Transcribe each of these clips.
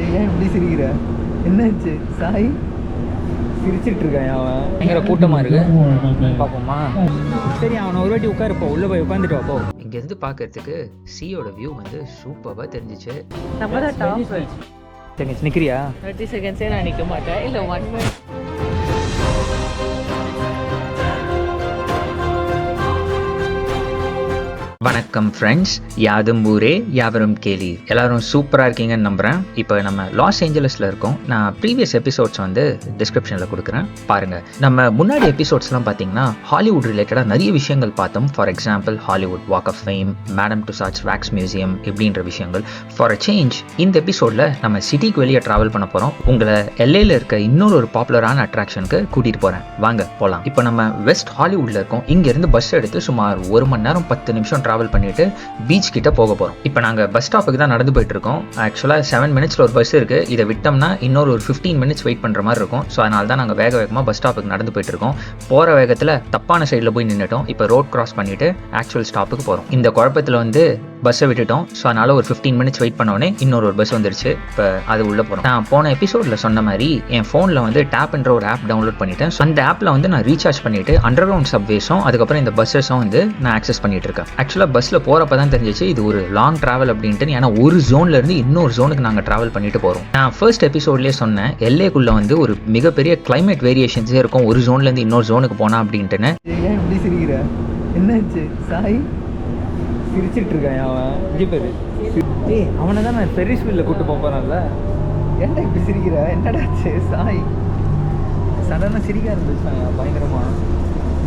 ஏன் இப்படி சிரிக்கிற? என்னாச்சு சாய்? சிரிச்சிட்டு இருக்கான் அவன். பயங்கர கூட்டமாக இருக்கு. பார்ப்போமா? சரி, அவனை ஒரு வாட்டி உட்காருப்போ, உள்ளே போய் உட்காந்துட்டு வாப்போ. இங்கேருந்து பார்க்கறதுக்கு சீயோட வியூ வந்து சூப்பராக தெரிஞ்சிச்சு. நம்ம தான் டாப். சரி, நிற்கிறியா? 30 செகண்ட்ஸே நான் நிற்க மாட்டேன். இல்லை 1 minute. வணக்கம் ஃப்ரெண்ட்ஸ், யாதும் ஊரே யாவரும் கேலி. எல்லாரும் சூப்பராக இருக்கீங்கன்னு நம்புகிறேன். இப்போ நம்ம லாஸ் ஏஞ்சலஸில் இருக்கோம். நான் ப்ரீவியஸ் எபிசோட்ஸ் வந்து டிஸ்கிரிப்ஷனில் கொடுக்குறேன், பாருங்கள். நம்ம முன்னாடி எபிசோட்ஸ்லாம் பார்த்தீங்கன்னா ஹாலிவுட் ரிலேட்டடாக நிறைய விஷயங்கள் பார்த்தோம். For example Hollywood walk of fame, madam Tussauds wax museum இப்படின்ற விஷயங்கள். ஃபார் அ சேஞ்ச் இந்த எபிசோடில் நம்ம சிட்டிக்கு வெளியே ட்ராவல் பண்ண போகிறோம். உங்களை எல்ஏல இருக்க இன்னொரு ஒரு பாப்புலரான அட்ராக்ஷனுக்கு கூட்டிகிட்டு போகிறேன். வாங்க போகலாம். இப்போ நம்ம வெஸ்ட் ஹாலிவுட்டில் இருக்கோம். இங்கேருந்து பஸ் எடுத்து சுமார் 1 மணி நேரம் 10 நிமிஷம் ட்ராவல் பண்ணிட்டு பீச் கிட்ட போக போறோம். இப்போ நாங்க பஸ் ஸ்டாப்புக்கு தான் நடந்து போயிட்டு இருக்கோம். ஆக்சுவலா 7 மினிட்ஸ்ல ஒரு பஸ் இருக்கு. இதை விட்டோம்னா இன்னொரு ஒரு 15 மினிட்ஸ் வெயிட் பண்ற மாதிரி இருக்கும். ஸோ அதனால தான் நாங்கள் வேக வேகமாக பஸ் ஸ்டாப்புக்கு நடந்து போயிட்டு இருக்கோம். போற வேகத்தில் தப்பான சைடில் போய் நின்றுட்டோம். இப்போ ரோட் கிராஸ் பண்ணிட்டு ஆக்சுவல் ஸ்டாப்புக்கு போறோம். இந்த குழப்பத்தில் வந்து பஸ்ஸை விட்டுட்டோம். ஸோ அதனால ஒரு 15 மினிட்ஸ் வெயிட் பண்ணோடனே இன்னொரு ஒரு பஸ் வந்துருச்சு. இப்போ அது உள்ள போறோம். நான் போன எபிசோட்ல சொன்ன மாதிரி என் ஃபோனில் வந்து டேப்ன்ற ஒரு ஆப் டவுன்லோட் பண்ணிட்டேன். ஸோ அந்த ஆப்ல வந்து நான் ரீசார்ஜ் பண்ணிட்டு அண்டர் கிரவுண்ட் சப்வேஸும் அதுக்கப்புறம் இந்த பஸ்ஸஸும் வந்து நான் ஆக்சஸ் பண்ணிட்டு இருக்கேன். ஆக்சுவலாக பஸ்ல போறப்ப தான் தெரிஞ்சிச்சு இது ஒரு லாங் டிராவல் அப்படின்ட்டு. ஏன்னா ஒரு ஜோன்ல இருந்து இன்னொரு ஜோனுக்கு நாங்கள் டிராவல் பண்ணிட்டு போறோம். நான் ஃபர்ஸ்ட் எபிசோட்லேயே சொன்னேன், எல்ஏக்குள்ள வந்து ஒரு மிகப்பெரிய கிளைமேட் வேரியேஷன்ஸே இருக்கும் ஒரு ஜோன்ல இருந்து இன்னொரு ஜோனுக்கு போனா அப்படின்ட்டுன்னு. ஏன் இப்படி சிரிக்கிற? என்னாச்சு சாய்? சிரிச்சிட்டு இருக்கான் அவன். ஜிபரு ஏய், அவனை தான் நான் ஃபெரிஸ் வீல்ல கூட்டு போறேன்ல. ஏன்டா இப்படி சிரிக்கிற? என்னடாச்சு சாய்? சடனாக சிரிக்க ஆரம்பிச்சாங்க பயங்கரமா.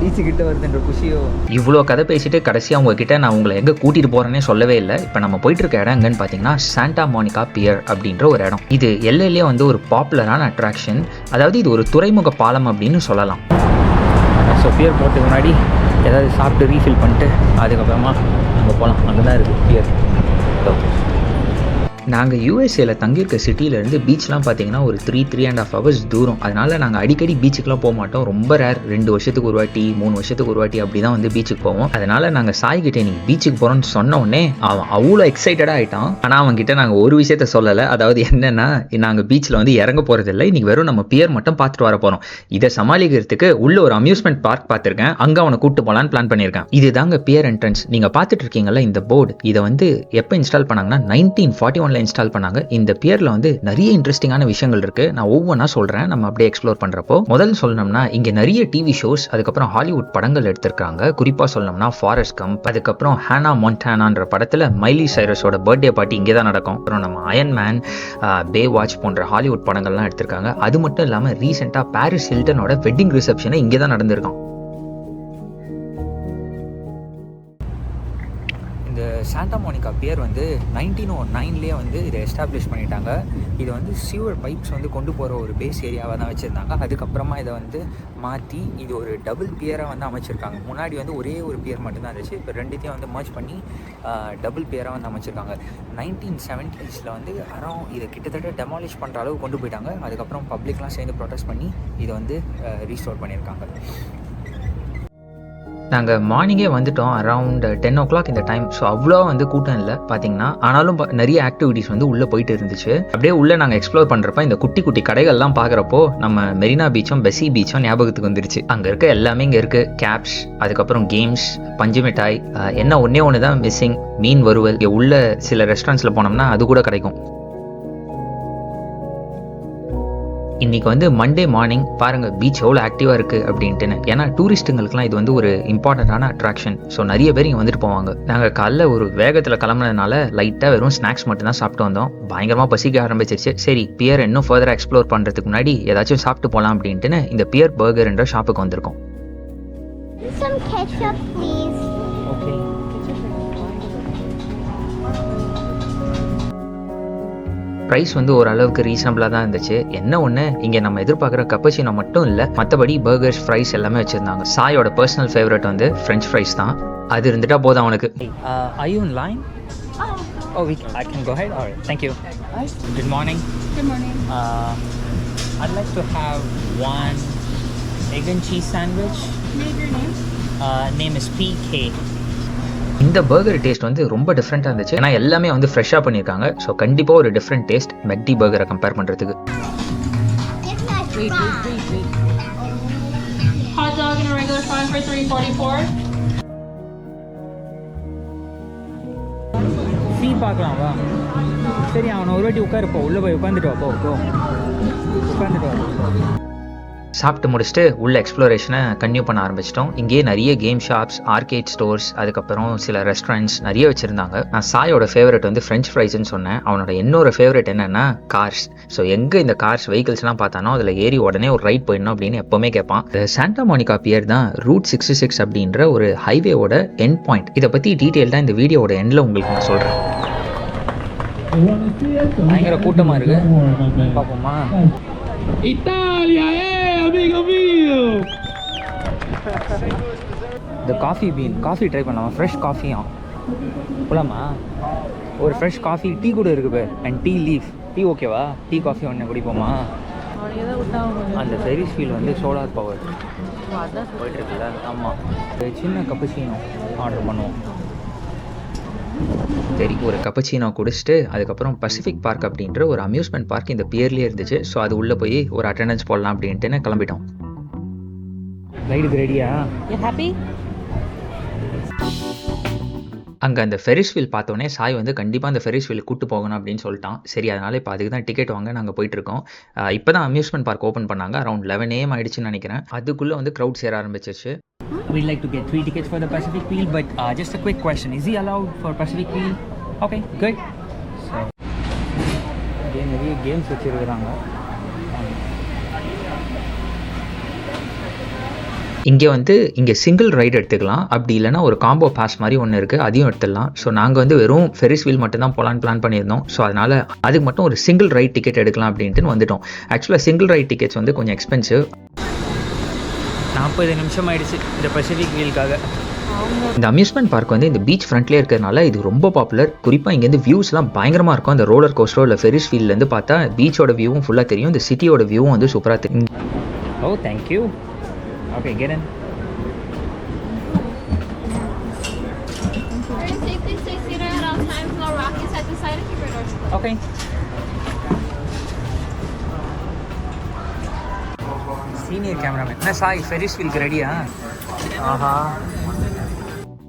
பீச்சு கிட்ட வருதுன்ற குஷியோ. இவ்வளோ கதை பேசிட்டு கடைசியாக உங்ககிட்ட நான் உங்களை எங்கே கூட்டிகிட்டு போகிறேன்னே சொல்லவே இல்லை. இப்போ நம்ம போயிட்டு இருக்க இடம் எங்கன்னு பார்த்தீங்கன்னா சாண்டா மோனிகா பியர் அப்படின்ற ஒரு இடம். இது எல்ஏலேயே வந்து ஒரு பாப்புலரான அட்ராக்ஷன். அதாவது இது ஒரு துறைமுக பாலம் அப்படின்னு சொல்லலாம். ஸோ பியர் போகிறதுக்கு முன்னாடி ஏதாவது சாப்பிட்டு ரீஃபில் பண்ணிட்டு அதுக்கப்புறமா அங்கே போகலாம். அங்கே தான் இருக்குது பியர். நாங்கள் யூஎஸ்ஏல தங்கியிருக்க சிட்டியிலேருந்து பீச்லாம் பார்த்தீங்கன்னா ஒரு 3.5 ஹவர்ஸ் தூரம். அதனால் நாங்கள் அடிக்கடி பீச்சுக்கெலாம் போக மாட்டோம். ரொம்ப ரேர். 2 வருஷத்துக்கு ஒரு வாட்டி 3 வருஷத்துக்கு ஒரு வாட்டி அப்படி தான் வந்து பீச்சுக்கு போவோம். அதனால் நாங்கள் சாய்கிட்டே நீங்கள் பீச்சுக்கு போகிறோன்னு சொன்ன உடனே அவன் அவ்வளோ எக்ஸைட்டடாக ஆகிட்டான். ஆனால் அவன்கிட்ட நாங்கள் ஒரு விஷயத்த சொல்லலை. அதாவது என்னென்னா, நாங்கள் பீச்சில் வந்து இறங்க போகிறதில்லை, இன்றைக்கி வெறும் நம்ம பியர் மட்டும் பார்த்துட்டு வர போகிறோம். இதை சமாளிக்கிறதுக்கு உள்ள ஒரு அம்யூஸ்மெண்ட் பார்க் பார்த்துருக்கேன், அங்கே அவனை கூப்பிட்டு போகலான்னு பிளான் பண்ணியிருக்கேன். இது தாங்க பியர் என்ட்ரன்ஸ். நீங்கள் பார்த்துட்டு இருக்கீங்களா இந்த போர்டு? இதை வந்து எப்போ இன்ஸ்டால் பண்ணாங்கன்னா 1941 இன்ஸ்டால் பண்ணாங்க. இந்த பியர்ல வந்து நிறைய இன்ட்ரெஸ்டிங்கான விஷயங்கள் இருக்கு. நான் ஒவ்வொன்றா சொல்றேன், நம்ம அப்படியே எக்ஸ்ப்ளோர் பண்றப்போ. முதல்ல சொல்லணும்னா இங்க நிறைய டிவி ஷோஸ், அதுக்கப்புறம் ஹாலிவுட் படங்கள் எடுத்திருக்காங்க. குறிப்பா சொல்லணும்னா ஃபாரஸ்ட் கம்ப், அதுக்கப்புறம் ஹானா மொன்டானான்ற படத்துல மைலி சைரஸோட பர்த்டே பார்ட்டி இங்கே தான் நடக்கும். அப்புறம் நம்ம அயன் மேன், பே வாட்ச் போன்ற ஹாலிவுட் படங்கள்லாம் எடுத்திருக்காங்க. அது மட்டும் இல்லாம ரீசெண்டா பாரிஸ் ஹில்டனோட வெட்டிங் ரிசப்ஷனை இங்கே தான் நடந்திருக்கும். இந்த சாண்டா மோனிகா பியர் வந்து 1909லேயே வந்து இதை எஸ்டாப்ளிஷ் பண்ணிட்டாங்க. இது வந்து சியூவர் பைப்ஸ் வந்து கொண்டு போகிற ஒரு பேஸ் ஏரியாவாக தான் வச்சுருந்தாங்க. அதுக்கப்புறமா இதை வந்து மாற்றி இது ஒரு டபுள் பியராக வந்து அமைச்சிருக்காங்க. முன்னாடி வந்து ஒரே ஒரு பியர் மட்டும்தான் இருந்துச்சு. இப்போ ரெண்டுத்தையும் வந்து மர்ஜ் பண்ணி டபுள் பியராக வந்து அமைச்சிருக்காங்க. 1970s வந்து அரௌண்ட் இதை கிட்டத்தட்ட டெமாலிஷ் பண்ணுற அளவு கொண்டு போயிட்டாங்க. அதுக்கப்புறம் பப்ளிக்லாம் சேர்ந்து ப்ரொடெஸ்ட் பண்ணி இதை வந்து ரீஸ்டோர் பண்ணியிருக்காங்க. நாங்கள் மார்னிங்கே வந்துட்டோம், அரவுண்ட் 10 o'clock இந்த டைம். ஸோ அவ்வளோ வந்து கூட்டம் இல்லை பார்த்தீங்கன்னா. ஆனாலும் நிறைய ஆக்டிவிட்டீஸ் வந்து உள்ளே போயிட்டு இருந்துச்சு. அப்படியே உள்ளே நாங்கள் எக்ஸ்ப்ளோர் பண்ணுறப்ப இந்த குட்டி குட்டி கடைகள்லாம் பார்க்குறப்போ நம்ம மெரினா பீச்சும் பெஸி பீச்சும் ஞாபகத்துக்கு வந்துருச்சு. அங்கே இருக்க எல்லாமே இங்கே இருக்குது. கேப்ஸ், அதுக்கப்புறம் கேம்ஸ், பஞ்சு மிட்டாய், என்ன ஒன்று தான் மிஸ்ஸிங், மீன் வறுவல். இங்கே உள்ள சில ரெஸ்டாரண்ட்ஸில் போனோம்னா அது கூட கிடைக்கும். இன்றைக்கி வந்து மண்டே மார்னிங் பாருங்கள் பீச் எவ்வளோ ஆக்டிவாக இருக்குது அப்படின்ட்டுன்னு. ஏன்னா டூரிஸ்ட்டுங்களுக்குலாம் இது வந்து ஒரு இம்பார்ட்டண்ட்டான அட்ராக்ஷன். ஸோ நிறைய பேர் இங்கே வந்துட்டு போவாங்க. நாங்கள் காலைல ஒரு வேகத்தில் கிளம்புனதுனால லைட்டாக வெறும் ஸ்நாக்ஸ் மட்டும் தான் சாப்பிட்டு வந்தோம். பயங்கரமாக பசிக்க ஆரம்பிச்சிருச்சு. சரி, பியர் இன்னும் ஃபர்தராக எக்ஸ்ப்ளோர் பண்ணுறதுக்கு முன்னாடி ஏதாச்சும் சாப்பிட்டு போகலாம் அப்படின்ட்டுன்னு இந்த பியர் பர்கர்ன்ற ஷாப்புக்கு வந்திருக்கோம். Some ketchup, please. Okay. Price வந்து ஓரளவுக்கு ரீசனபிளாக தான் இருந்துச்சு. என்ன ஒன்று, இங்கே நம்ம எதிர்பார்க்குற கப்பச்சினோ மட்டும் இல்லை, மற்றபடி பர்கர்ஸ், ஃப்ரைஸ் எல்லாமே வச்சுருந்தாங்க. சாயோட பர்சனல் ஃபேவரட் வந்து ஃப்ரெஞ்ச் ஃப்ரைஸ் தான். அது இருந்துட்டா போதும் அவனுக்கு. Are you in line? Oh, I can go ahead? All right, thank you. Good morning. Good morning. I'd like to have one egg and cheese sandwich. May I have your name? Name is PK. இந்த burger taste வந்து ரொம்ப டிஃப்ரெண்ட்டாக இருந்துச்சு. ஏன்னா எல்லாமே வந்து ஃப்ரெஷ்ஷாக பண்ணியிருக்காங்க. ஸோ கண்டிப்பாக ஒரு டிஃப்ரெண்ட் டேஸ்ட் மெக்டி பர்கரை கம்பேர் பண்ணுறதுக்கு. Wait. Hot dog and a regular fry for $3.44. சீ பார்க்கலாம் வா. சரி அவனை ஒரு வாட்டி உட்காருப்போ, உள்ளே போய் உட்காந்துட்டு வா. போ உட்காந்துட்டு வா. சாப்பிட்டு முடிச்சுட்டு உள்ள எக்ஸ்ப்ளோரேஷனை கன்டினியூ பண்ண ஆரம்பிச்சிட்டோம். இங்கேயே நிறைய கேம் ஷாப்ஸ், ஆர்கேட் ஸ்டோர்ஸ், அதுக்கப்புறம் சில ரெஸ்டாரண்ட்ஸ் நிறைய வச்சுருந்தாங்க. நான் சாயோட ஃபேவரட் வந்து ஃப்ரெஞ்ச் ஃப்ரைஸ்ன்னு சொன்னேன். அவனோட இன்னொரு ஃபேவரட் என்னென்னா கார்ஸ். ஸோ எங்கே இந்த கார்ஸ் வெஹிக்கிள்ஸ்லாம் பார்த்தானோ அதில் ஏறி உடனே ஒரு ரைட் போயிடணும் அப்படின்னு எப்போவுமே கேட்பான். சாண்டா மோனிகா பியர் தான் ரூட் 66 அப்படின்ற ஒரு ஹைவேவோட எண்ட் பாயிண்ட். இதை பற்றி டீட்டெயில்டாக இந்த வீடியோவோட எண்டில் உங்களுக்கு நான் சொல்கிறேன். பயங்கர கூட்டமாக இருக்கு, பார்ப்போமா? Italia, amigo mio! இந்த காஃபி ட்ரை பண்ணலாமா? ஃப்ரெஷ் காஃபியா போலாமா? ஒரு ஃப்ரெஷ் காஃபி, டீ கூட இருக்குது அண்ட் டீ லீஃப். டீ ஓகேவா? டீ காஃபி ஒன்று குடிப்போமா? அவனுக்கு எதாவது விட்டாங்க. அந்த ஃபெரிஸ் வீல் வந்து சோலார் பவர் அதான் போயிட்டுருக்குல்ல. ஆமாம், சின்ன கப்புச்சினோ ஆர்டர் பண்ணுவோம். சரி, ஒரு கப்பச்சீனோ குடிச்சிட்டு அதுக்கப்புறம் பசிபிக் பார்க் அப்படின்ற ஒரு அம்யூஸ்மெண்ட் பார்க் இந்த பியர்லேயே இருந்துச்சு. ஸோ அது உள்ளே போய் ஒரு அட்டெண்டன்ஸ் போடலாம் அப்படின்ட்டு கிளம்பிட்டோம். ரைடுக்கு ரெடியா? You happy? அங்கே அந்த ஃபெரிஸ் வீல் பார்த்தோன்னே சாய் வந்து கண்டிப்பாக அந்த ஃபெரிஸ் வீல் கூட்டு போகணும் அப்படின்னு சொல்லிட்டான். சரி, அதனால் இப்போ அதுக்கு தான் டிக்கெட் வாங்க நாங்கள் போயிட்டுருக்கோம். இப்போ தான் அம்யூஸ்மெண்ட் பார்க் ஓப்பன் பண்ணாங்க. அரௌண்ட் 11 AM ஆயிடுச்சுன்னு நினைக்கிறேன். அதுக்குள்ளே வந்து க்ரவுட் சேர ஆரம்பிச்சிச்சு. We'd like to get 3 tickets for the Pacific Wheel, but just a quick question. Is he allowed for Pacific Wheel? Okay, good. So, நிறைய கேம்ஸ் வச்சுருக்குறாங்க. இங்கே சிங்கிள் ரைடு எடுத்துக்கலாம். அப்படி இல்லைனா ஒரு காம்போ பாஸ் மாதிரி ஒன்று இருக்குது, அதையும் எடுத்துடலாம். ஸோ நாங்கள் வந்து வெறும் ஃபெரிஸ் வீல் மட்டும் தான் போகலான்னு பிளான் பண்ணியிருந்தோம். ஸோ அதனால் அதுக்கு மட்டும் ஒரு சிங்கிள் ரைட் டிக்கெட் எடுக்கலாம் அப்படின்ட்டு வந்துட்டோம். ஆக்சுவலாக சிங்கிள் ரைட் டிக்கெட்ஸ் வந்து கொஞ்சம் எக்ஸ்பென்சிவ். 40 நிமிஷம் ஆயிடுச்சு இந்த பசிபிக் வீலுக்காக. இந்த அம்யூஸ்மெண்ட் பார்க் வந்து இந்த பீச் ஃப்ரண்ட்லேயே இருக்கிறதுனால இது ரொம்ப பாப்புலர். குறிப்பாக இங்கேருந்து வியூஸ்லாம் பயங்கரமாக இருக்கும். அந்த ரோலர் கோஸ்டரோ இல்லை ஃபெரிஸ் வீல்லேருந்து பார்த்தா பீச்சோட வியூவும் ஃபுல்லாக தெரியும். இந்த சிட்டியோட வியூவும் வந்து சூப்பராக தெரியும். Oh, thank you. Okay, get in. We're in safety 60 at all times. No rockies at the side of your doors. Okay. Senior cameraman என்ன சாய், ஃபெரிஸ் வீலுக்கு ரெடியா? ஆஹா,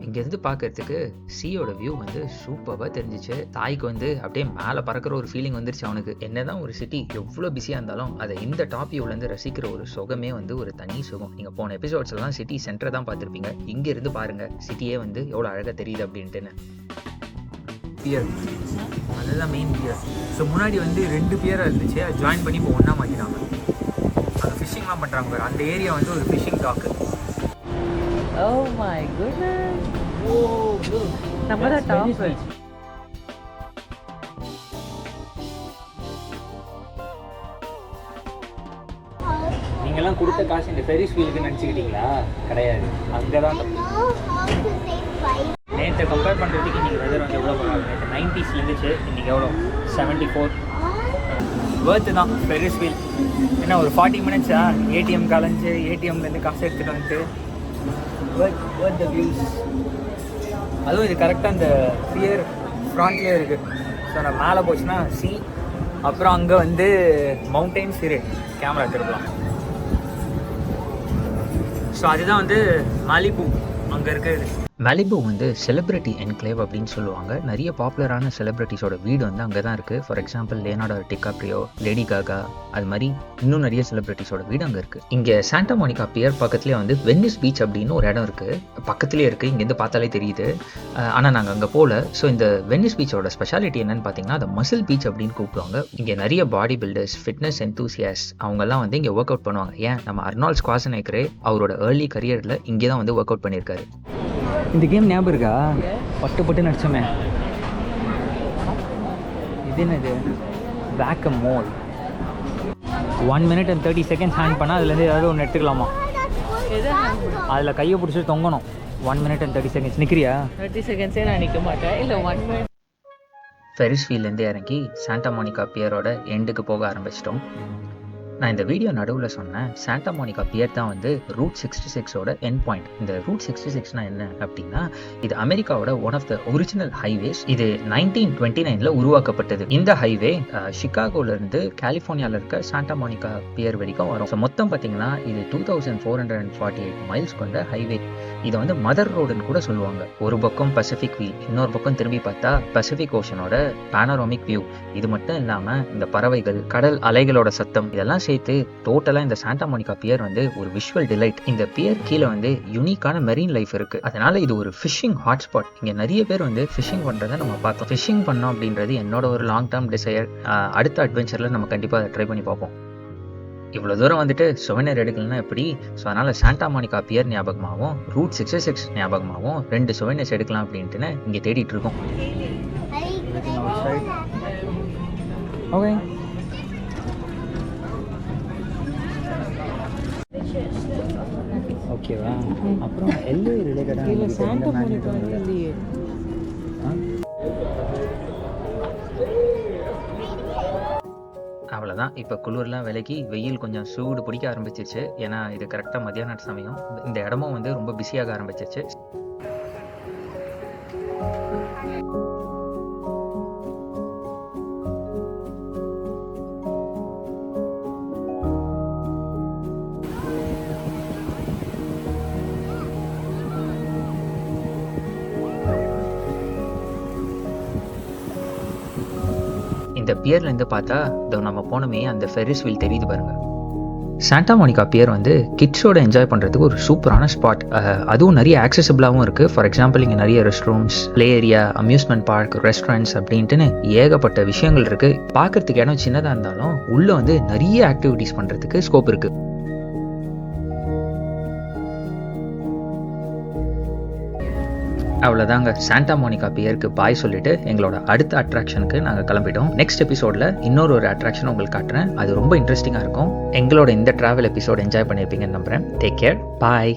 இங்கேருந்து பார்க்கறதுக்கு சீயோட வியூ வந்து சூப்பராக தெரிஞ்சிச்சு. தாய்க்கு வந்து அப்படியே மேலே பறக்கிற ஒரு ஃபீலிங் வந்துருச்சு அவனுக்கு. என்னதான் ஒரு சிட்டி எவ்வளோ பிஸியாக இருந்தாலும் அதை இந்த டாப் வியூலேருந்து ரசிக்கிற ஒரு சுகமே வந்து ஒரு தனி சுகம். நீங்கள் போன எபிசோட்ஸ்லாம் சிட்டி சென்டரை தான் பார்த்துருப்பீங்க. இங்கேருந்து பாருங்கள் சிட்டியே வந்து எவ்வளோ அழகாக தெரியுது அப்படின்ட்டுன்னு. பியர் அதுதான் மெயின் பியர். ஸோ முன்னாடி வந்து 2 பியராக இருந்துச்சு, அதை ஜாயின் பண்ணி இப்போ ஒன்றா மாற்றிட்டாங்க. அங்கே ஃபிஷ்ஷிங்லாம் பண்ணுறாங்க பாரு. அந்த ஏரியா வந்து ஒரு fishing dock. Oh my goodness. நம்ம தான் டாப். நீங்கள்லாம் கொடுத்த காசு இந்த ஃபெரிஸ் வீலுக்கு நினச்சிக்கிட்டீங்களா? கிடையாது, அங்கே தான் I know how to save life. நேற்று கம்பேர் பண்ணுறதுக்கு இன்றைக்கி வெதர் வந்து எவ்வளோ போகிறாங்க. நேற்று 90s இருந்துச்சு, இன்றைக்கி எவ்வளோ 74. வேர்த்து தான் ஃபெரிஸ் வீல். என்ன ஒரு 40 மினிட்ஸா ஏடிஎம் கலைஞ்சு ஏடிஎம்லேருந்து காசு எடுத்துகிட்டு வந்துட்டு வேர்த் த வியூஸ். அதுவும் இது கரெக்டாக அந்த பியர் ஃப்ராண்ட்லேயே இருக்குது. ஸோ நான் மேலே போச்சுன்னா சி, அப்புறம் அங்கே வந்து மவுண்டெயின்ஸ் இருக்கு, கேமரா திருப்பலாம். ஸோ அதுதான் வந்து மாலிபு அங்கே இருக்குது. மலிபு வந்து செலிப்ரிட்டி என்க்ளேவ் அப்படின்னு சொல்லுவாங்க. நிறைய பாப்புலரான செலிப்ரிட்டிஸோட வீடு வந்து அங்கே தான் இருக்குது. For example Leonardo DiCaprio, lady காகா, அது மாதிரி இன்னும் நிறைய செலிப்ரிட்டிஸோட வீடு அங்கே இருக்குது. இங்கே சாண்டா மோனிகா பியர் பக்கத்துலேயே வந்து வெனிஸ் பீச் அப்படின்னு ஒரு இடம் இருக்குது, பக்கத்துலேயே இருக்குது. இங்கேருந்து பார்த்தாலே தெரியுது. ஆனால் நாங்கள் அங்கே போகல. ஸோ இந்த வெனிஸ் பீச்சோட ஸ்பெஷாலிட்டி என்னன்னு பார்த்தீங்கன்னா அதை மசில் பீச் அப்படின்னு கூப்பிடுவாங்க. இங்கே நிறைய பாடி பில்டர்ஸ், ஃபிட்னஸ் என்தூசியாஸ் அவங்கெல்லாம் வந்து இங்கே ஒர்க் அவுட் பண்ணுவாங்க. ஏன் நம்ம அர்னால்ட் ஸ்குவாசனேக்கரே அவரோட ஏர்லி கரியரில் இங்கே தான் வந்து ஒர்க் அவுட் பண்ணியிருக்காரு. இந்த கேம் ஞாபகம் இருக்கா? பட்டு நடிச்சோமே. இது என்னது? பேக் மோல். 1 minute and 30 seconds ஹேண்ட் பண்ணால் அதுலேருந்து ஏதாவது ஒன்று எடுத்துக்கலாமா? அதில் கையை பிடிச்சிட்டு தொங்கணும். 1 minute and 30 seconds. நிற்கிறியா? 30 செகண்ட்ஸே நான் நிற்க மாட்டேன். இல்லை 1 minute. ஃபெரிஸ் வீல்லேருந்து இறங்கி சாண்டா மோனிகா பியரோட எண்டுக்கு போக ஆரம்பிச்சிட்டோம். நான் இந்த வீடியோ நடுவில் சொன்னேன் சாண்டா மோனிகா பியர் தான் வந்து ரூட் 66ஓட எண்ட் பாயிண்ட். இந்த ரூட் 66னா என்ன அப்படின்னா, இது அமெரிக்காவோட one of the original highways. இது 1929ல உருவாக்கப்பட்டது. இந்த ஹைவே சிகாகோல இருந்து கலிஃபோர்னியாவில் இருக்க சாண்டா மோனிகா பியர் வரைக்கும் வரும். ஸோ மொத்தம் பார்த்தீங்கன்னா இது 2448 மைல்ஸ் கொண்ட ஹைவே. இதை வந்து மதர் ரோடுன்னு கூட சொல்லுவாங்க. ஒரு பக்கம் பசிபிக் வியூ, இன்னொரு பக்கம் திரும்பி பார்த்தா பசிபிக் ஓஷனோட பேனோராமிக் வியூ. இது மட்டும் இல்லாமல் இந்த பறவைகள், கடல் அலைகளோட சத்தம் இதெல்லாம் சேர்த்து டோட்டலாக இந்த சாண்டா மோனிகா பியர் வந்து ஒரு விஷுவல் டிலைட். இந்த பியர் கீழே வந்து யூனிக்கான மெரீன் லைஃப் இருக்கு. அதனால இது ஒரு ஃபிஷிங் ஹாட்ஸ்பாட். இங்கே நிறைய பேர் வந்து ஃபிஷிங் பண்ணுறதை நம்ம பார்த்தோம். ஃபிஷிங் பண்ணோம் அப்படின்றது என்னோட ஒரு லாங் டேர்ம் டிசையர். அடுத்த அட்வென்ச்சரில் நம்ம கண்டிப்பாக ட்ரை பண்ணி பார்ப்போம். இவ்வளோ தூரம் வந்துட்டு சுவனீர் எடுக்கலன்னா எப்படி? ஸோ அதனால் சாண்டா மோனிகா பியர் ஞாபகமாகவும் ரூட் 66 ஞாபகமாகவும் 2 சுவனீர்ஸ் எடுக்கலாம் அப்படின்ட்டுன்னு இங்கே தேடிட்டு இருக்கோம். ஓகே, ஓகேவா? அப்புறம் எல்லோ ரிலேட்டடாக சாண்டா மோனிகா இல்லையே. அவ்வளோதான். இப்போ குளிர்லாம் விலகி வெயில் கொஞ்சம் சூடு பிடிக்க ஆரம்பிச்சிருச்சு. ஏன்னா இது கரெக்டாக மத்தியான சமயம். இந்த இடமும் வந்து ரொம்ப பிஸியாக ஆரம்பிச்சிருச்சு. இந்த பியர்லேருந்து பார்த்தா இதோ நம்ம போனோமே அந்த ஃபெரிஸ் வீல் தெரியுது பாருங்க. சாண்டா மோனிகா பியர் வந்து கிட்ஸோட என்ஜாய் பண்ணுறதுக்கு ஒரு சூப்பரான ஸ்பாட். அதுவும் நிறைய ஆக்சசிபிளாகவும் இருக்குது. ஃபார் எக்ஸாம்பிள் இங்கே நிறைய rest rooms, play area, amusement park, restaurants அப்படின்ட்டுன்னு ஏகப்பட்ட விஷயங்கள் இருக்குது. பார்க்குறதுக்கு இடம் சின்னதாக இருந்தாலும் உள்ளே வந்து நிறைய ஆக்டிவிட்டீஸ் பண்ணுறதுக்கு ஸ்கோப் இருக்குது. அவ்வளோதாங்க, சாண்டா மோனிகா பியருக்கு பாய் சொல்லிட்டு எங்களோட அடுத்த அட்ராக்ஷனுக்கு நாங்கள் கிளம்பிட்டோம். நெக்ஸ்ட் எபிசோடில் இன்னொரு அட்ராக்ஷன் உங்களுக்கு காட்டுறேன். அது ரொம்ப இன்ட்ரெஸ்டிங்காக இருக்கும். எங்களோட இந்த ட்ராவல் எபிசோட் என்ஜாய் பண்ணியிருப்பீங்கன்னு நம்புகிறேன். டேக் கேர், பாய்.